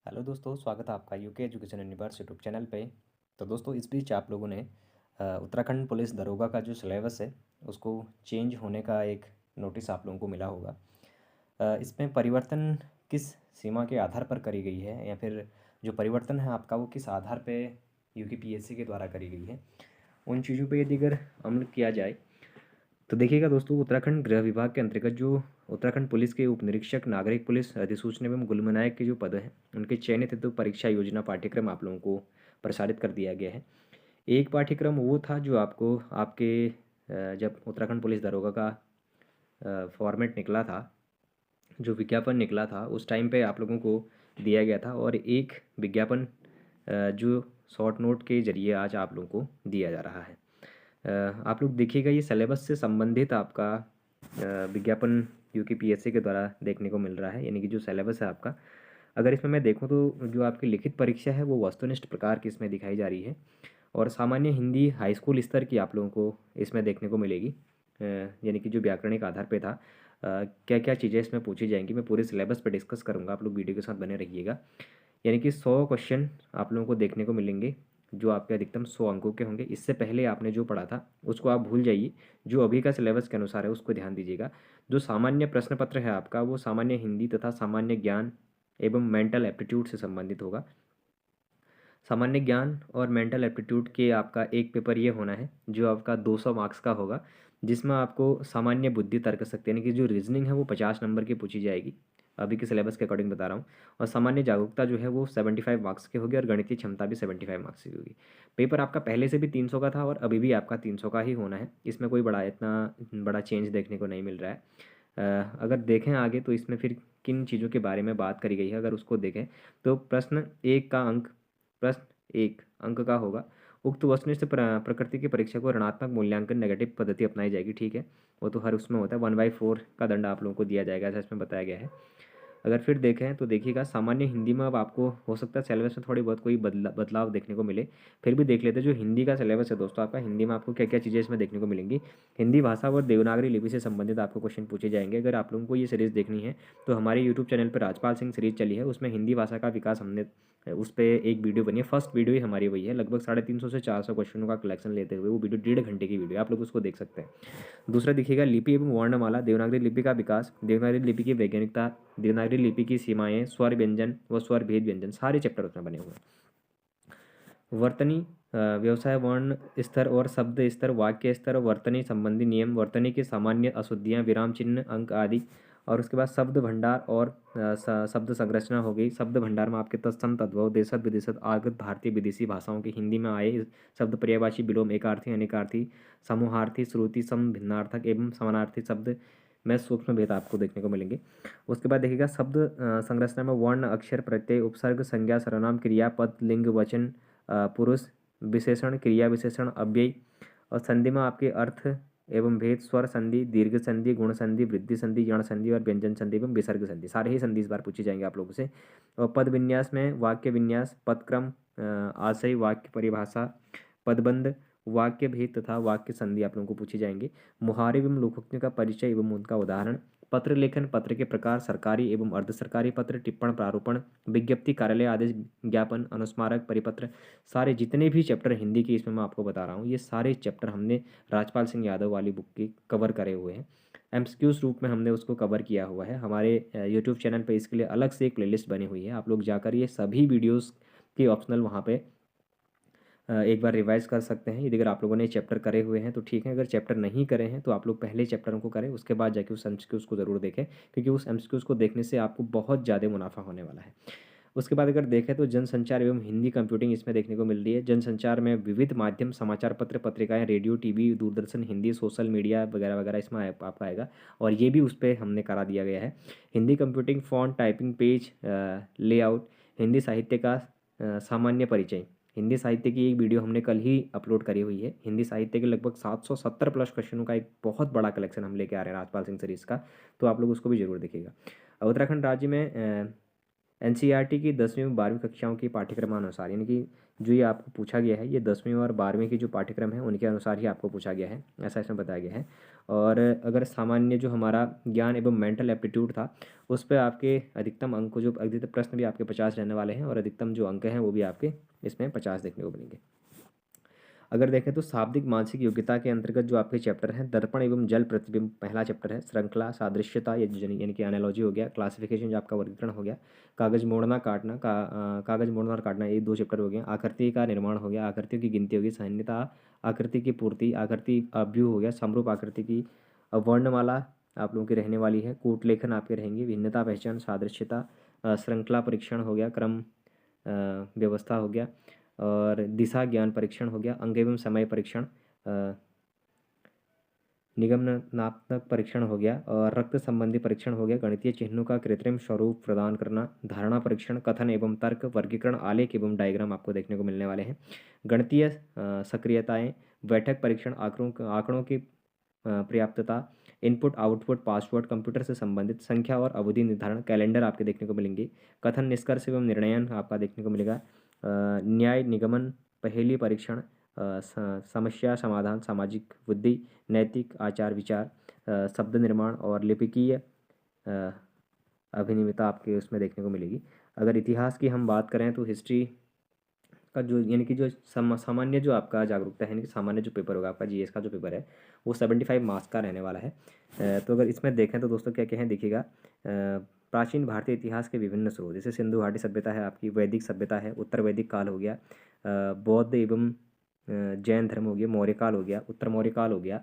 Hello दोस्तों, स्वागत है आपका UK education universe YouTube channel पे। तो दोस्तों, इस बीच आप लोगों ने उत्तराखंड पुलिस दरोगा का जो सिलेबस है उसको चेंज होने का एक नोटिस आप लोगों को मिला होगा। इसमें परिवर्तन किस सीमा के आधार पर करी गई है, या फिर जो परिवर्तन है आपका वो किस आधार पे यूकेपीएससी के द्वारा करी गई है, उन चीज़ों पे यदि अगर अमल किया जाए तो देखिएगा दोस्तों, उत्तराखंड गृह विभाग के अंतर्गत जो उत्तराखंड पुलिस के उप निरीक्षक नागरिक पुलिस अधिसूचना एवं गुलमनायक के जो पद हैं उनके चयनित हेतु परीक्षा योजना पाठ्यक्रम आप लोगों को प्रसारित कर दिया गया है। एक पाठ्यक्रम वो था जो आपको आपके जब उत्तराखंड पुलिस दरोगा का फॉर्मेट निकला था, जो विज्ञापन निकला था उस टाइम पे आप लोगों को दिया गया था, और एक विज्ञापन जो शॉर्ट नोट के जरिए आज आप लोगों को दिया जा रहा है। आप लोग देखिएगा, ये सिलेबस से संबंधित आपका विज्ञापन यूकेपीएससी के द्वारा देखने को मिल रहा है, यानी कि जो सिलेबस है आपका, अगर इसमें मैं देखूं तो जो आपकी लिखित परीक्षा है वो वस्तुनिष्ठ प्रकार की इसमें दिखाई जा रही है, और सामान्य हिंदी हाई स्कूल स्तर की आप लोगों को इसमें देखने को मिलेगी। यानी कि जो व्याकरणिक आधार पे था, क्या क्या चीज़ें इसमें पूछी जाएंगी, मैं पूरे सिलेबस पे डिस्कस करूँगा, आप लोग वीडियो के साथ बने रहिएगा। यानी कि 100 क्वेश्चन आप लोगों को देखने को मिलेंगे, जो आपके अधिकतम 100 अंकों के होंगे। इससे पहले आपने जो पढ़ा था उसको आप भूल जाइए, जो अभी का सिलेबस के अनुसार है उसको ध्यान दीजिएगा। जो सामान्य प्रश्न पत्र है आपका वो सामान्य हिंदी तथा सामान्य ज्ञान एवं मेंटल एप्टीट्यूड से संबंधित होगा। सामान्य ज्ञान और मेंटल एप्टीट्यूड के आपका एक पेपर ये होना है जो आपका 200 मार्क्स का होगा, जिसमें आपको सामान्य बुद्धि तर्क शक्ति यानी कि जो रीजनिंग है वो 50 नंबर की पूछी जाएगी, अभी के सिलेबस के अकॉर्डिंग बता रहा हूँ। और सामान्य जागरूकता जो है वो 75 मार्क्स की होगी, और गणितीय क्षमता भी 75 मार्क्स की होगी। पेपर आपका पहले से भी 300 का था और अभी भी आपका 300 का ही होना है, इसमें कोई बड़ा इतना बड़ा चेंज देखने को नहीं मिल रहा है। अगर देखें आगे तो इसमें फिर किन चीज़ों के बारे में बात करी गई है, अगर उसको देखें तो प्रश्न 1 का होगा। उक्त वस्तुनिष्ठ प्रकृति की परीक्षा को ऋणात्मक मूल्यांकन नेगेटिव पद्धति अपनाई जाएगी, ठीक है। वो तो हर उसमें होता है, 1/4 का दंड आप लोगों को दिया जाएगा, ऐसा इसमें बताया गया है। अगर फिर देखें तो देखिएगा, सामान्य हिंदी में अब आपको हो सकता है सिलेबस में थोड़ी बहुत कोई बदलाव देखने को मिले, फिर भी देख लेते हैं जो हिंदी का सिलेबस है दोस्तों आपका। हिंदी में आपको क्या क्या चीज़ें इसमें देखने को मिलेंगी। हिंदी भाषा और देवनागरी लिपि से संबंधित आपको क्वेश्चन पूछे जाएंगे। अगर आप लोगों को ये सीरीज़ देखनी है तो हमारे यूट्यूब चैनल पर राजपाल सिंह सीरीज चली है, उसमें हिंदी भाषा का विकास हमने उस पर एक वीडियो बनी है। फर्स्ट वीडियो ही हमारी वही है, लगभग 350 से 400 क्वेश्चनों का कलेक्शन लेते हुए वो वीडियो 1.5 घंटे की वीडियो, आप लोग उसको देख सकते हैं। दूसरा देखिएगा, लिपि एवं वर्णमाला, देवनागरी लिपि का विकास, देवनागरी लिपि की वैज्ञानिकता, देवनागरी लिपि की सीमाएं, स्वर व्यंजन व स्वर भेद व्यंजन, सारे चैप्टर उसमें बने हुए हैं। वर्तनी व्यवसाय, वर्ण स्तर और शब्द स्तर, वाक्य स्तर, वर्तनी संबंधी नियम, वर्तनी की सामान्य अशुद्धियाँ, विराम चिन्ह, अंक आदि। और उसके बाद शब्द भंडार और शब्द संरचना हो गई। शब्द भंडार में आपके तत्सम तद्भव, देशज विदेशज, आगत, भारतीय विदेशी भाषाओं की हिंदी में आए शब्द, पर्यायवाची, विलोम, एकार्थी, अनेकार्थी, समूहार्थी, श्रुति सम, भिन्नार्थक एवं समानार्थी शब्द में सूक्ष्म भेद आपको देखने को मिलेंगे। उसके बाद देखिएगा, शब्द संरचना में वर्ण, अक्षर, प्रत्यय, उपसर्ग, संज्ञा, सर्वनाम, क्रिया, पद, लिंग, वचन, पुरुष, विशेषण, क्रिया विशेषण, अव्यय। और संधि में आपके अर्थ एवं भेद, स्वर संधि, दीर्घ संधि, गुण संधि, वृद्धि संधि, यण संधि और व्यंजन संधि एवं विसर्ग संधि, सारे ही संधि इस बार पूछे जाएंगे आप लोगों से। और पद विन्यास में वाक्य विन्यास, पदक्रम, आशय, वाक्य परिभाषा, पदबंध, वाक्य भेद तथा वाक्य संधि आप लोगों को पूछे जाएंगे। मुहारे एवं लोकोक्तियों का परिचय एवं उनका उदाहरण, पत्र लेखन, पत्र के प्रकार, सरकारी एवं अर्ध सरकारी पत्र, टिप्पण, प्रारूपण, विज्ञप्ति, कार्यालय आदेश, ज्ञापन, अनुस्मारक, परिपत्र, सारे जितने भी चैप्टर हिंदी के इसमें मैं आपको बता रहा हूँ, ये सारे चैप्टर हमने राजपाल सिंह यादव वाली बुक की कवर करे हुए हैं। एमसीक्यूज रूप में हमने उसको कवर किया हुआ है। हमारे यूट्यूब चैनल पे इसके लिए अलग से एक प्लेलिस्ट बनी हुई है, आप लोग जाकर ये सभी वीडियोस की ऑप्शनल वहाँ पे एक बार रिवाइज कर सकते हैं। यदि अगर आप लोगों ने चैप्टर करे हुए हैं तो ठीक है, अगर चैप्टर नहीं करे हैं तो आप लोग पहले चैप्टरों को करें, उसके बाद जाके उस एमसीक्यूज़ को ज़रूर देखें, क्योंकि उस एमसीक्यूज़ को देखने से आपको बहुत ज़्यादा मुनाफा होने वाला है। उसके बाद अगर देखें तो जनसंचार एवं हिंदी कंप्यूटिंग इसमें देखने को मिल रही है। जनसंचार में विविध माध्यम, समाचार पत्र, पत्रिकाएं, radio, TV, Doordarshan, Hindi, social media वगैरह वगैरह इसमें आपका आएगा, और ये भी उस पर हमने करा दिया गया है। Hindi computing, font, typing, page layout, Hindi साहित्य का सामान्य परिचय, हिंदी साहित्य की एक वीडियो हमने कल ही अपलोड करी हुई है। हिंदी साहित्य के लगभग 770 प्लस क्वेश्चनों का एक बहुत बड़ा कलेक्शन हम लेके आ रहे हैं राजपाल सिंह सीरीज़ का, तो आप लोग उसको भी जरूर देखिएगा। उत्तराखंड राज्य में एनसीईआरटी की 10वीं व 12वीं कक्षाओं की पाठ्यक्रमानुसार, यानी कि जो ये आपको पूछा गया है ये 10वीं और 12वीं की जो पाठ्यक्रम है उनके अनुसार ही आपको पूछा गया है, ऐसा इसमें बताया गया है। और अगर सामान्य जो हमारा ज्ञान एवं मेंटल एप्टीट्यूड था उस पर आपके अधिकतम अंक जो अधिकतम प्रश्न भी आपके 50 रहने वाले हैं और अधिकतम जो अंक हैं वो भी आपके इसमें 50 देखने को मिलेंगे। अगर देखें तो शाब्दिक मानसिक योग्यता के अंतर्गत जो आपके चैप्टर हैं, दर्पण एवं जल प्रतिबिंब पहला चैप्टर है, श्रृंखला सादृश्यता यानी कि एनालॉजी हो गया, क्लासिफिकेशन जो आपका वर्गीकरण हो गया, कागज मोड़ना काटना कागज मोड़ना और काटना, ये 2 चैप्टर हो गए। आकृति का निर्माण हो गया, आकृतियों की गिनती होगी, संहिता, आकृति की पूर्ति, आकृति अव्यूह हो गया, समरूप आकृति की वर्णमाला आप लोगों की रहने वाली है, कूट लेखन आपके रहेंगे, भिन्नता पहचान, सादृश्यता, श्रृंखला परीक्षण हो गया, क्रम व्यवस्था हो गया, और दिशा ज्ञान परीक्षण हो गया, अंग एवं समय परीक्षण, निगमनात्मक परीक्षण हो गया, और रक्त संबंधी परीक्षण हो गया, गणितीय चिन्हों का कृत्रिम स्वरूप प्रदान करना, धारणा परीक्षण, कथन एवं तर्क, वर्गीकरण, आलेख एवं डायग्राम आपको देखने को मिलने वाले हैं, गणितीय सक्रियताएं, बैठक परीक्षण, आंकड़ों की पर्याप्तता, इनपुट आउटपुट पासवर्ड, कंप्यूटर से संबंधित संख्या और अवधि निर्धारण, कैलेंडर आपके देखने को मिलेंगे, कथन निष्कर्ष एवं निर्णयन आपका देखने को मिलेगा, न्याय निगमन, पहेली परीक्षण, समस्या समाधान, सामाजिक बुद्धि, नैतिक आचार विचार, शब्द निर्माण और लिपिकीय अभिनियमितता आपके उसमें देखने को मिलेगी। अगर इतिहास की हम बात करें तो हिस्ट्री का जो यानी कि जो सामान्य जो आपका जागरूकता है, यानी कि सामान्य जो पेपर होगा आपका जीएस का जो पेपर है वो 75 मार्क्स का रहने वाला है। तो अगर इसमें देखें तो दोस्तों क्या क्या है देखिएगा, प्राचीन भारतीय इतिहास के विभिन्न स्रोत, जैसे सिंधु घाटी सभ्यता है आपकी, वैदिक सभ्यता है, उत्तर वैदिक काल हो गया, बौद्ध एवं जैन धर्म हो गया, मौर्य काल हो गया, उत्तर मौर्य काल हो गया,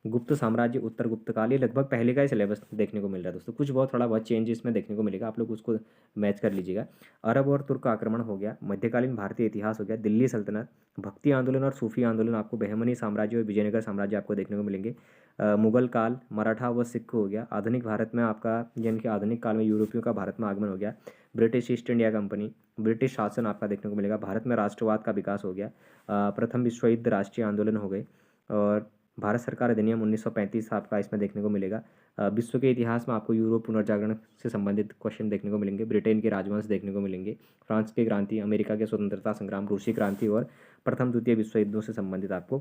गुप्त साम्राज्य, उत्तर गुप्त काल, ये लगभग पहले का ही सिलेबस देखने को मिल रहा है दोस्तों, कुछ बहुत थोड़ा बहुत चेंज इसमें देखने को मिलेगा, आप लोग उसको मैच कर लीजिएगा। अरब और तुर्क आक्रमण हो गया, मध्यकालीन भारतीय इतिहास हो गया, दिल्ली सल्तनत, भक्ति आंदोलन और सूफी आंदोलन आपको बहमनी साम्राज्य और विजयनगर साम्राज्य आपको देखने को मिलेंगे, मुगल काल, मराठा व सिख हो गया, आधुनिक भारत में आपका यानी कि आधुनिक काल में यूरोपियों का भारत में आगमन हो गया, British east India company, British शासन आपका देखने को मिलेगा, भारत में राष्ट्रवाद का विकास हो गया, प्रथम विश्व युद्ध, राष्ट्रीय आंदोलन हो गए, और भारत सरकार अधिनियम 1935 आपका इसमें देखने को मिलेगा। विश्व के इतिहास में आपको यूरोप पुनर्जागरण से संबंधित क्वेश्चन देखने को मिलेंगे, ब्रिटेन के राजवंश देखने को मिलेंगे, फ्रांस की क्रांति, अमेरिका के स्वतंत्रता संग्राम, रूसी क्रांति और प्रथम द्वितीय विश्व युद्धों से संबंधित आपको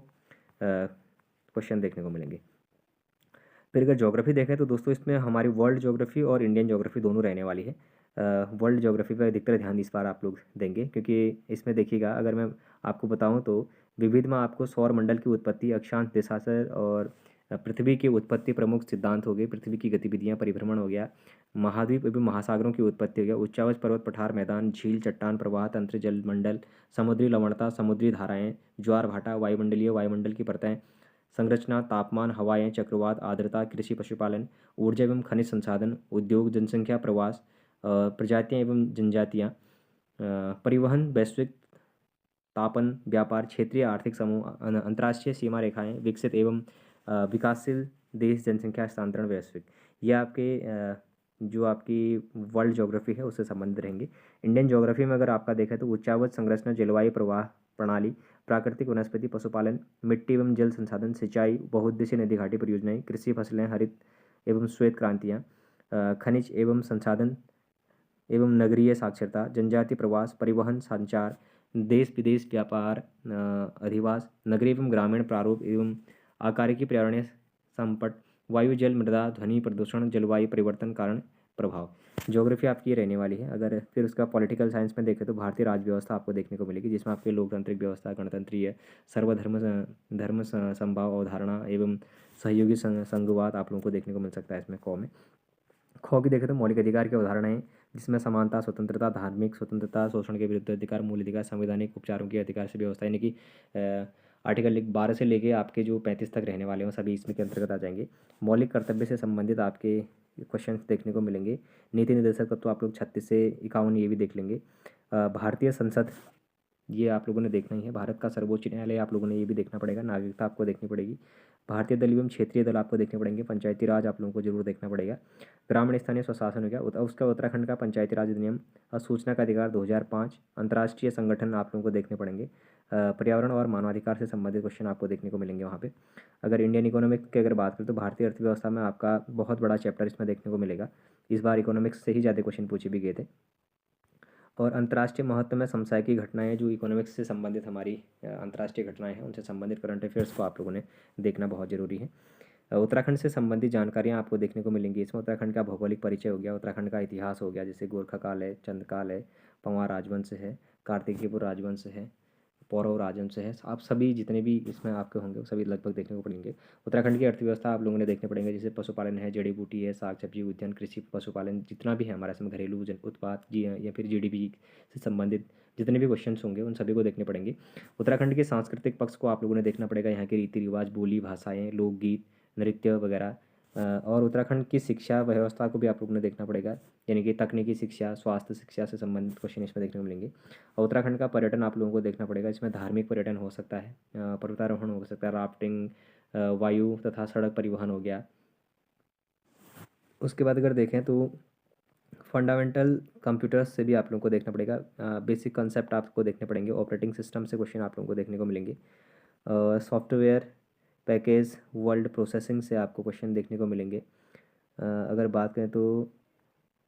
क्वेश्चन देखने को मिलेंगे। फिर अगर ज्योग्राफी देखें तो दोस्तों इसमें हमारी वर्ल्ड ज्योग्राफी और इंडियन ज्योग्राफी दोनों रहने वाली है। वर्ल्ड ज्योग्राफी पर अधिकतर ध्यान इस बार आप लोग देंगे, क्योंकि इसमें देखिएगा अगर मैं आपको बताऊं तो विविध में आपको सौर मंडल की उत्पत्ति, अक्षांश देशांतर और पृथ्वी की उत्पत्ति प्रमुख सिद्धांत हो गए, पृथ्वी की गतिविधियां, परिभ्रमण हो गया, महाद्वीप एवं महासागरों की उत्पत्ति हो गया, उच्चावच पर्वत, पठार, मैदान, झील, चट्टान, प्रवाह तंत्र, जलमंडल, समुद्री लवणता, समुद्री धाराएं, ज्वार भाटा, वायुमंडल की परतें, संरचना, तापमान, हवाएं, चक्रवात, आर्द्रता, कृषि, पशुपालन, ऊर्जा एवं खनिज संसाधन, उद्योग, जनसंख्या, प्रवास, प्रजातियां एवं जनजातियां, परिवहन, वैश्विक तापन, व्यापार, क्षेत्रीय आर्थिक समूह, अंतर्राष्ट्रीय सीमा रेखाएं, विकसित एवं विकासशील देश, जनसंख्या हस्तांतरण, वैश्विक, ये आपके जो आपकी वर्ल्ड ज्योग्राफी है उससे संबंधित रहेंगे। इंडियन ज्योग्राफी में अगर आपका देखें तो उच्चावच संरचना, जलवायु प्रवाह प्रणाली, प्राकृतिक वनस्पति, पशुपालन, मिट्टी एवं जल संसाधन, सिंचाई, बहुउद्देशीय नदी घाटी परियोजनाएं, कृषि फसलें, हरित एवं श्वेत क्रांतियाँ, खनिज एवं संसाधन एवं नगरीय साक्षरता, जनजाति प्रवास, परिवहन, संचार, देश विदेश व्यापार, अधिवास, नगरीय एवं ग्रामीण प्रारूप एवं आकारिकी, पर्यावरणीय संपट, वायु जल मृदा ध्वनि प्रदूषण, जलवायु परिवर्तन कारण प्रभाव, ज्योग्राफी आपकी ये रहने वाली है। अगर फिर उसका पॉलिटिकल साइंस में देखें तो भारतीय राज्य व्यवस्था आपको देखने को मिलेगी, जिसमें आपके लोकतांत्रिक व्यवस्था, गणतंत्रीय, सर्वधर्म संभाव अवधारणा एवं सहयोगी संघवाद आप लोगों को देखने को मिल सकता है इसमें कौ में। खो की देखें तो मौलिक अधिकार की अवधारणा है, जिसमें समानता, स्वतंत्रता, धार्मिक स्वतंत्रता, शोषण के विरुद्ध अधिकार, मूल अधिकार, संवैधानिक उपचारों की अधिकार से व्यवस्था, यानी कि आर्टिकल 12 से लेके आपके जो 35 तक रहने वाले हैं सभी इसमें के अंतर्गत आ जाएंगे। मौलिक कर्तव्य से संबंधित आपके क्वेश्चन देखने को मिलेंगे। नीति निर्देशक तत्व तो आप लोग 36 से 51 ये भी देख लेंगे। भारतीय संसद ये आप लोगों ने देखना ही है। भारत का सर्वोच्च न्यायालय आप लोगों ने ये भी देखना पड़ेगा। नागरिकता आपको देखनी पड़ेगी। भारतीय दल एवं क्षेत्रीय दल आपको देखने पड़ेंगे। पंचायती राज आप लोगों को जरूर देखना पड़ेगा। ग्रामीण स्थानीय स्वशासन हो गया, उसका उत्तराखंड का पंचायती राज अधिनियम, सूचना का अधिकार 2005, अंतर्राष्ट्रीय संगठन आप लोगों को देखने पड़ेंगे। पर्यावरण और मानवाधिकार से संबंधित क्वेश्चन आपको देखने को मिलेंगे वहाँ पे। अगर इंडियन इकोनॉमिक्स की अगर बात करें तो भारतीय अर्थव्यवस्था में आपका बहुत बड़ा चैप्टर इसमें देखने को मिलेगा। इस बार इकोनॉमिक्स से ही ज़्यादा क्वेश्चन पूछे भी गए थे। और अंतर्राष्ट्रीय महत्व में समसामयिक की घटनाएं जो इकोनॉमिक्स से संबंधित हमारी अंतर्राष्ट्रीय घटनाएं हैं उनसे संबंधित करंट अफेयर्स को आप लोगों ने देखना बहुत ज़रूरी है। उत्तराखंड से संबंधित जानकारियाँ आपको देखने को मिलेंगी इसमें। उत्तराखंड का भौगोलिक परिचय हो गया, उत्तराखंड का इतिहास हो गया, जैसे गोरखा काल है, चंद काल है, पंवार राजवंश है, कार्तिकेयपुर राजवंश है, पौरव राजवंश है। आप सभी जितने भी इसमें आपके होंगे वो सभी लगभग देखने को पड़ेंगे। उत्तराखंड की अर्थव्यवस्था आप लोगों ने देखने पड़ेंगे, जैसे पशुपालन है, जड़ी बूटी है, साग सब्जी उद्यान, कृषि, पशुपालन, जितना भी है हमारा इसमें घरेलू उत्पाद जी या फिर जीडीपी से संबंधित जितने भी क्वेश्चन होंगे उन सभी को देखने पड़ेंगे। उत्तराखंड के सांस्कृतिक पक्ष को आप लोगों ने देखना पड़ेगा, यहाँ के रीति रिवाज, बोली, भाषाएँ, लोकगीत, नृत्य वगैरह। और उत्तराखंड की शिक्षा व्यवस्था को भी आप लोगों ने देखना पड़ेगा, यानी कि तकनीकी शिक्षा, स्वास्थ्य शिक्षा से संबंधित क्वेश्चन इसमें देखने को मिलेंगे। और उत्तराखंड का पर्यटन आप लोगों को देखना पड़ेगा, इसमें धार्मिक पर्यटन हो सकता है, पर्वतारोहण हो सकता है, राफ्टिंग, वायु तथा सड़क परिवहन हो गया। उसके बाद अगर देखें तो फंडामेंटल कंप्यूटर्स से भी आप लोगों को देखना पड़ेगा, बेसिक कंसेप्ट आपको देखने पड़ेंगे। ऑपरेटिंग सिस्टम से क्वेश्चन आप लोगों को देखने को मिलेंगे। सॉफ्टवेयर पैकेज वर्ल्ड प्रोसेसिंग से आपको क्वेश्चन देखने को मिलेंगे। अगर बात करें तो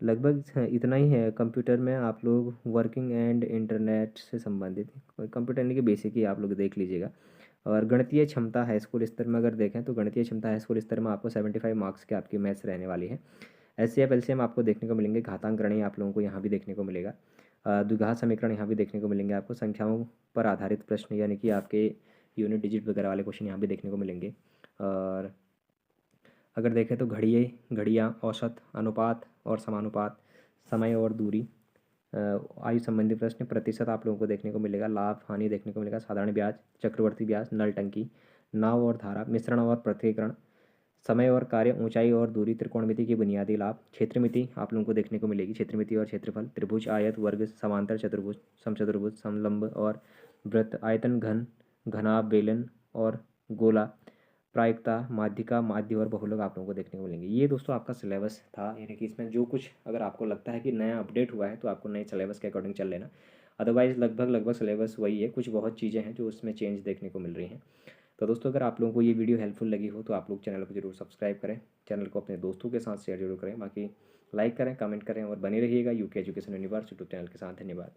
लगभग इतना ही है। कंप्यूटर में आप लोग वर्किंग एंड इंटरनेट से संबंधित कंप्यूटर यानी कि बेसिक ही आप लोग देख लीजिएगा। और गणितीय क्षमता हाई स्कूल स्तर में अगर देखें तो गणितीय क्षमता हाई स्कूल स्तर में आपको 75 मार्क्स के आपकी मैथ्स रहने वाली है। एचसीएफ एलसीएम आपको देखने को मिलेंगे। घातांक गणित आप लोगों को यहाँ भी देखने को मिलेगा। द्विघात समीकरण यहाँ भी देखने को मिलेंगे आपको। संख्याओं पर आधारित प्रश्न यानी कि आपके यूनिट डिजिट वगैरह वाले क्वेश्चन यहाँ भी देखने को मिलेंगे। और अगर देखें तो घड़ियाँ, औसत, अनुपात और समानुपात, समय और दूरी, आयु संबंधी प्रश्न, प्रतिशत आप लोगों को देखने को मिलेगा। लाभ हानि देखने को मिलेगा। साधारण ब्याज, चक्रवर्ती ब्याज, नल टंकी, नाव और धारा, मिश्रण और पृथक्करण, समय और कार्य, ऊंचाई और दूरी, त्रिकोणमिति की बुनियादी लाभ, क्षेत्रमिति आप लोगों को देखने को मिलेगी। क्षेत्रमिति और क्षेत्रफल, त्रिभुज, आयत, वर्ग, समांतर चतुर्भुज, समचतुर्भुज, समलंब और वृत्त, आयतन, घन, घनाभ, बेलन और गोला, प्रायिकता, माध्यिका, माध्य और बहुलक आप लोगों को देखने को मिलेंगे। ये दोस्तों आपका सिलेबस था, यानी कि इसमें जो कुछ अगर आपको लगता है कि नया अपडेट हुआ है तो आपको नए सिलेबस के अकॉर्डिंग चल लेना। अदरवाइज़ लगभग सिलेबस वही है, कुछ बहुत चीज़ें हैं जो उसमें चेंज देखने को मिल रही हैं। तो दोस्तों अगर आप लोगों को ये वीडियो हेल्पफुल लगी हो तो आप लोग चैनल को जरूर सब्सक्राइब करें, चैनल को अपने दोस्तों के साथ शेयर जरूर करें, बाकी लाइक करें, कमेंट करें और बने रहिएगा UK education universe YouTube channel के साथ। धन्यवाद।